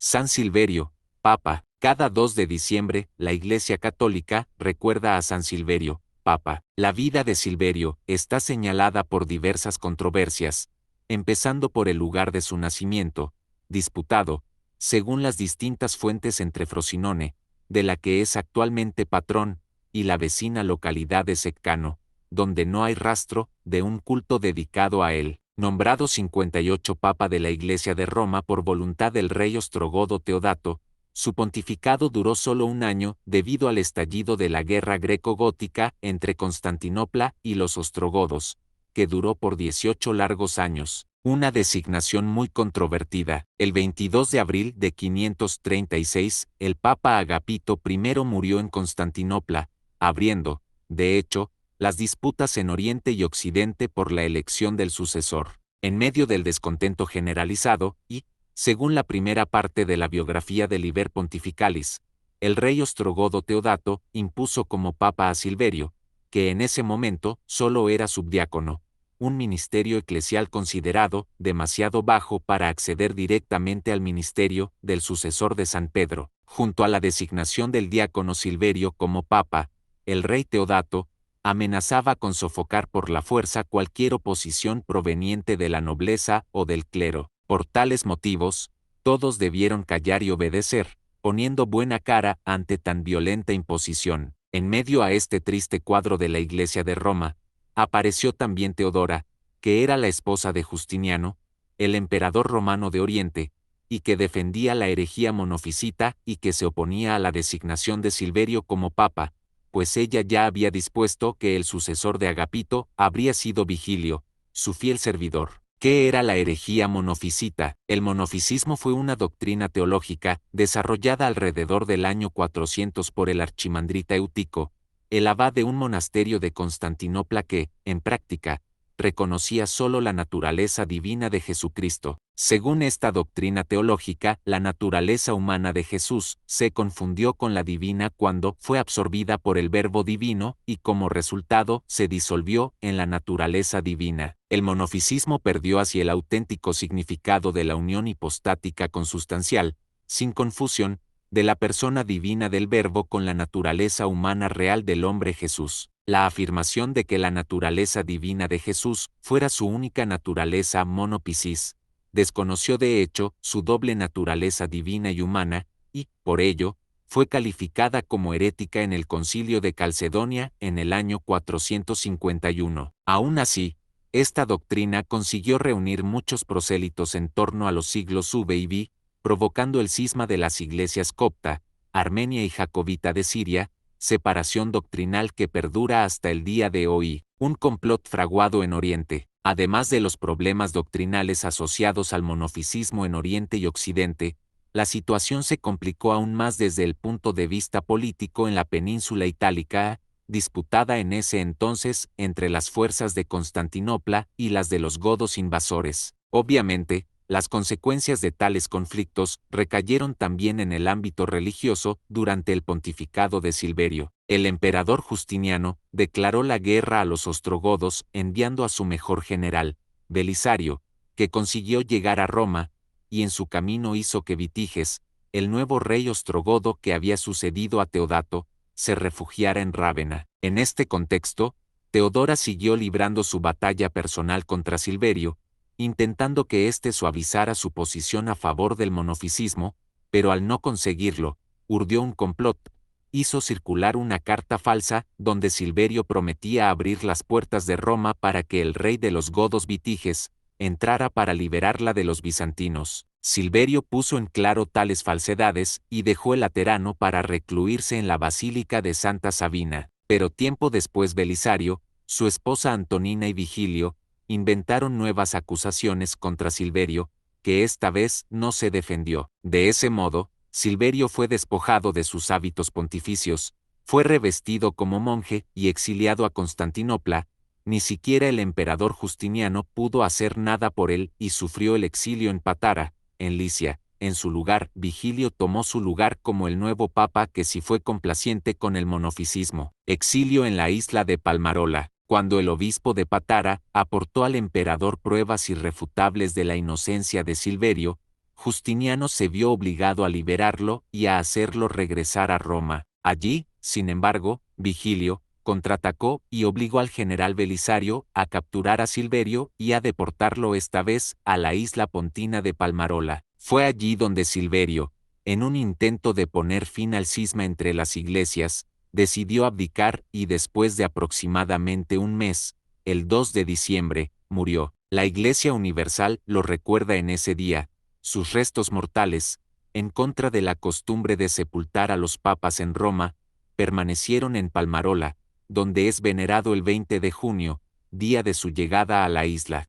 San Silverio, Papa. Cada 2 de diciembre, la Iglesia Católica recuerda a San Silverio, Papa. La vida de Silverio está señalada por diversas controversias, empezando por el lugar de su nacimiento, disputado, según las distintas fuentes entre Frosinone, de la que es actualmente patrón, y la vecina localidad de Secano, donde no hay rastro de un culto dedicado a él. Nombrado 58 Papa de la Iglesia de Roma por voluntad del rey ostrogodo Teodato, su pontificado duró solo un año debido al estallido de la guerra greco-gótica entre Constantinopla y los ostrogodos, que duró por 18 largos años. Una designación muy controvertida. El 22 de abril de 536, el Papa Agapito I murió en Constantinopla, abriendo, de hecho, las disputas en Oriente y Occidente por la elección del sucesor. En medio del descontento generalizado, y, según la primera parte de la biografía de Liber Pontificalis, el rey ostrogodo Teodato impuso como papa a Silverio, que en ese momento solo era subdiácono, un ministerio eclesial considerado demasiado bajo para acceder directamente al ministerio del sucesor de San Pedro. Junto a la designación del diácono Silverio como papa, el rey Teodato amenazaba con sofocar por la fuerza cualquier oposición proveniente de la nobleza o del clero. Por tales motivos, todos debieron callar y obedecer, poniendo buena cara ante tan violenta imposición. En medio a este triste cuadro de la Iglesia de Roma, apareció también Teodora, que era la esposa de Justiniano, el emperador romano de Oriente, y que defendía la herejía monofisita y que se oponía a la designación de Silverio como papa, pues ella ya había dispuesto que el sucesor de Agapito habría sido Vigilio, su fiel servidor. ¿Qué era la herejía monofisita? El monofisismo fue una doctrina teológica desarrollada alrededor del año 400 por el archimandrita Eutico, el abad de un monasterio de Constantinopla que, en práctica, reconocía solo la naturaleza divina de Jesucristo. Según esta doctrina teológica, la naturaleza humana de Jesús se confundió con la divina cuando fue absorbida por el Verbo divino y como resultado se disolvió en la naturaleza divina. El monofisismo perdió así el auténtico significado de la unión hipostática consustancial, sin confusión, de la persona divina del Verbo con la naturaleza humana real del hombre Jesús. La afirmación de que la naturaleza divina de Jesús fuera su única naturaleza monopisis, desconoció de hecho su doble naturaleza divina y humana, y, por ello, fue calificada como herética en el Concilio de Calcedonia en el año 451. Aún así, esta doctrina consiguió reunir muchos prosélitos en torno a los siglos V y V, provocando el cisma de las iglesias copta, armenia y jacobita de Siria, separación doctrinal que perdura hasta el día de hoy. Un complot fraguado en Oriente. Además de los problemas doctrinales asociados al monofisismo en Oriente y Occidente, la situación se complicó aún más desde el punto de vista político en la península itálica, disputada en ese entonces entre las fuerzas de Constantinopla y las de los godos invasores. Obviamente, las consecuencias de tales conflictos recayeron también en el ámbito religioso durante el pontificado de Silverio. El emperador Justiniano declaró la guerra a los ostrogodos enviando a su mejor general, Belisario, que consiguió llegar a Roma, y en su camino hizo que Vitiges, el nuevo rey ostrogodo que había sucedido a Teodato, se refugiara en Rávena. En este contexto, Teodora siguió librando su batalla personal contra Silverio, intentando que éste suavizara su posición a favor del monofisismo, pero al no conseguirlo, urdió un complot. Hizo circular una carta falsa donde Silverio prometía abrir las puertas de Roma para que el rey de los godos Vitiges entrara para liberarla de los bizantinos. Silverio puso en claro tales falsedades y dejó el Laterano para recluirse en la Basílica de Santa Sabina. Pero tiempo después Belisario, su esposa Antonina y Vigilio, inventaron nuevas acusaciones contra Silverio, que esta vez no se defendió. De ese modo, Silverio fue despojado de sus hábitos pontificios, fue revestido como monje y exiliado a Constantinopla. Ni siquiera el emperador Justiniano pudo hacer nada por él y sufrió el exilio en Patara, en Licia. En su lugar, Vigilio tomó su lugar como el nuevo papa que sí fue complaciente con el monofisismo. Exilio en la isla de Palmarola. Cuando el obispo de Patara aportó al emperador pruebas irrefutables de la inocencia de Silverio, Justiniano se vio obligado a liberarlo y a hacerlo regresar a Roma. Allí, sin embargo, Vigilio contraatacó y obligó al general Belisario a capturar a Silverio y a deportarlo esta vez a la isla pontina de Palmarola. Fue allí donde Silverio, en un intento de poner fin al cisma entre las iglesias, decidió abdicar y después de aproximadamente un mes, el 2 de diciembre, murió. La Iglesia Universal lo recuerda en ese día, sus restos mortales, en contra de la costumbre de sepultar a los papas en Roma, permanecieron en Palmarola, donde es venerado el 20 de junio, día de su llegada a la isla.